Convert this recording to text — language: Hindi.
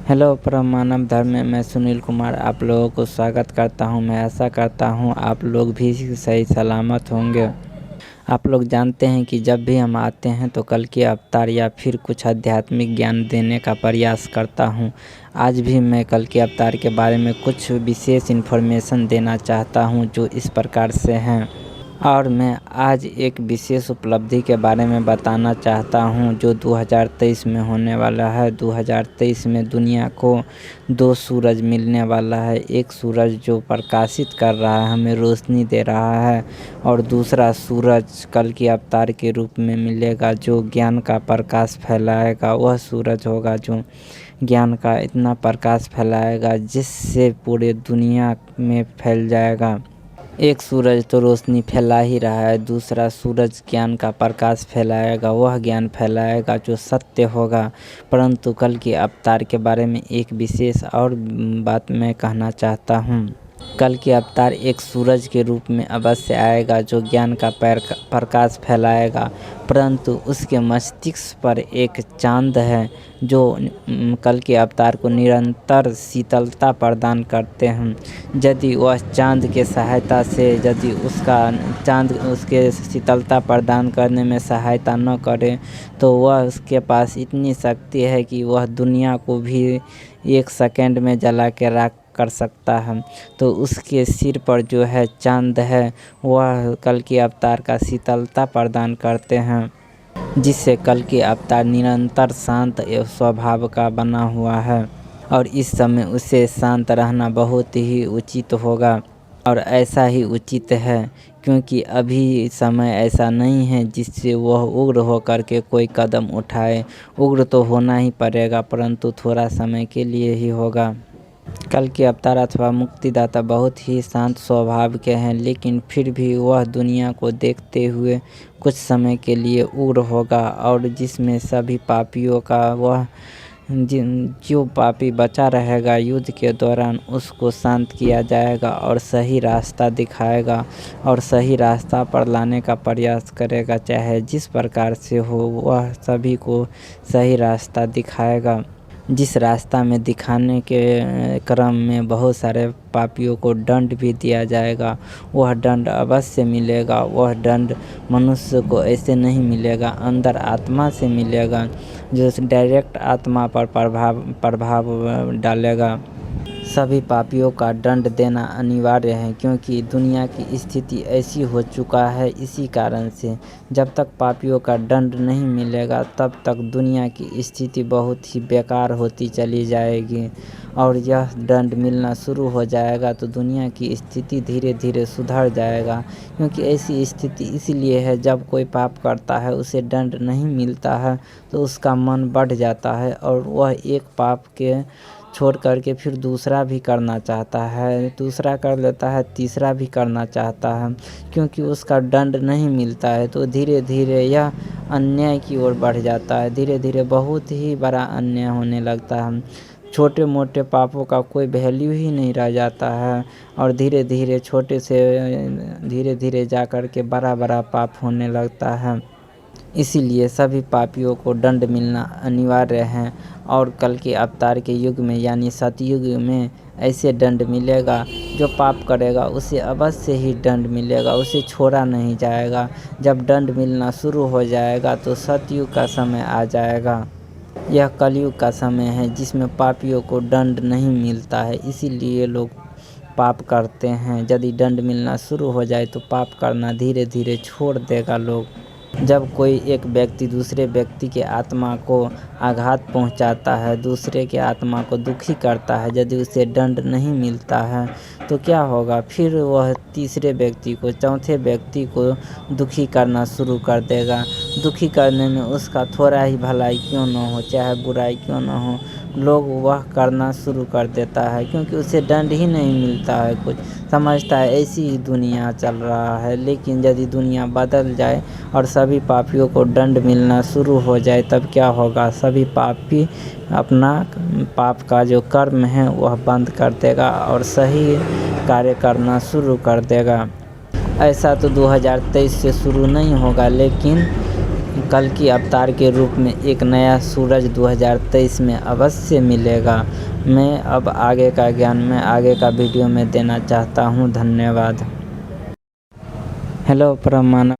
हेलो परम मानव धर्म में मैं सुनील कुमार आप लोगों को स्वागत करता हूं। मैं आशा करता हूं आप लोग भी सही सलामत होंगे। आप लोग जानते हैं कि जब भी हम आते हैं तो कल के अवतार या फिर कुछ आध्यात्मिक ज्ञान देने का प्रयास करता हूं। आज भी मैं कल के अवतार के बारे में कुछ विशेष इन्फॉर्मेशन देना चाहता हूं जो इस प्रकार से हैं। और मैं आज एक विशेष उपलब्धि के बारे में बताना चाहता हूं जो 2023 में होने वाला है। 2023 में दुनिया को 2 सूरज मिलने वाला है। एक सूरज जो प्रकाशित कर रहा है, हमें रोशनी दे रहा है, और दूसरा सूरज कल के अवतार के रूप में मिलेगा जो ज्ञान का प्रकाश फैलाएगा। वह सूरज होगा जो ज्ञान का इतना प्रकाश फैलाएगा जिससे पूरे दुनिया में फैल जाएगा। एक सूरज तो रोशनी फैला ही रहा है, दूसरा सूरज ज्ञान का प्रकाश फैलाएगा। वह ज्ञान फैलाएगा जो सत्य होगा। परंतु कल के अवतार के बारे में एक विशेष और बात मैं कहना चाहता हूँ। कल के अवतार एक सूरज के रूप में अवश्य आएगा जो ज्ञान का प्रकाश फैलाएगा, परंतु उसके मस्तिष्क पर एक चांद है जो कल के अवतार को निरंतर शीतलता प्रदान करते हैं। यदि वह चांद के सहायता से यदि चांद उसके शीतलता प्रदान करने में सहायता न करे तो वह उसके पास इतनी शक्ति है कि वह दुनिया को भी 1 सेकंड में जला के राख कर सकता है। तो उसके सिर पर जो है चांद है वह कल के अवतार का शीतलता प्रदान करते हैं, जिससे कल के अवतार निरंतर शांत स्वभाव का बना हुआ है। और इस समय उसे शांत रहना बहुत ही उचित होगा, और ऐसा ही उचित है क्योंकि अभी समय ऐसा नहीं है जिससे वह उग्र होकर के कोई कदम उठाए। उग्र तो होना ही पड़ेगा, परंतु थोड़ा समय के लिए ही होगा। कल के अवतार अथवा मुक्तिदाता बहुत ही शांत स्वभाव के हैं, लेकिन फिर भी वह दुनिया को देखते हुए कुछ समय के लिए उग्र होगा, और जिसमें सभी पापियों का वह जो पापी बचा रहेगा युद्ध के दौरान उसको शांत किया जाएगा और सही रास्ता दिखाएगा और सही रास्ता पर लाने का प्रयास करेगा। चाहे जिस प्रकार से हो वह सभी को सही रास्ता दिखाएगा। जिस रास्ता में दिखाने के क्रम में बहुत सारे पापियों को दंड भी दिया जाएगा, वह दंड अवश्य मिलेगा। वह दंड मनुष्य को ऐसे नहीं मिलेगा, अंदर आत्मा से मिलेगा जो डायरेक्ट आत्मा पर प्रभाव डालेगा। सभी पापियों का दंड देना अनिवार्य है क्योंकि दुनिया की स्थिति ऐसी हो चुका है। इसी कारण से जब तक पापियों का दंड नहीं मिलेगा तब तक दुनिया की स्थिति बहुत ही बेकार होती चली जाएगी, और यह दंड मिलना शुरू हो जाएगा तो दुनिया की स्थिति धीरे धीरे सुधर जाएगा। क्योंकि ऐसी स्थिति इसलिए है जब कोई पाप करता है उसे दंड नहीं मिलता है तो उसका मन बढ़ जाता है और वह एक पाप के छोड़ करके फिर दूसरा भी करना चाहता है, दूसरा कर लेता है, तीसरा भी करना चाहता है। क्योंकि उसका दंड नहीं मिलता है तो धीरे धीरे यह अन्याय की ओर बढ़ जाता है। धीरे धीरे बहुत ही बड़ा अन्याय होने लगता है। छोटे मोटे पापों का कोई वैल्यू ही नहीं रह जाता है, और धीरे धीरे छोटे से धीरे धीरे जा कर के बड़ा बड़ा पाप होने लगता है। इसीलिए सभी पापियों को दंड मिलना अनिवार्य है, और कल के अवतार के युग में यानी सतयुग में ऐसे दंड मिलेगा। जो पाप करेगा उसे अवश्य ही दंड मिलेगा, उसे छोड़ा नहीं जाएगा। जब दंड मिलना शुरू हो जाएगा तो सतयुग का समय आ जाएगा। यह कलयुग का समय है जिसमें पापियों को दंड नहीं मिलता है, इसीलिए लोग पाप करते हैं। यदि दंड मिलना शुरू हो जाए तो पाप करना धीरे धीरे छोड़ देगा लोग। जब कोई एक व्यक्ति दूसरे व्यक्ति के आत्मा को आघात पहुंचाता है, दूसरे के आत्मा को दुखी करता है, यदि उसे दंड नहीं मिलता है तो क्या होगा? फिर वह तीसरे व्यक्ति को, चौथे व्यक्ति को दुखी करना शुरू कर देगा। दुखी करने में उसका थोड़ा ही भलाई क्यों न हो, चाहे बुराई क्यों न हो, लोग वह करना शुरू कर देता है क्योंकि उसे दंड ही नहीं मिलता है। कुछ समझता है ऐसी ही दुनिया चल रहा है। लेकिन यदि दुनिया बदल जाए और सभी पापियों को दंड मिलना शुरू हो जाए तब क्या होगा? सभी पापी अपना पाप का जो कर्म है वह बंद कर देगा और सही कार्य करना शुरू कर देगा। ऐसा तो 2023 से शुरू नहीं होगा, लेकिन कल की अवतार के रूप में एक नया सूरज 2023 में अवश्य मिलेगा। मैं अब आगे का ज्ञान मैं आगे का वीडियो में देना चाहता हूँ। धन्यवाद। हेलो परम मानव।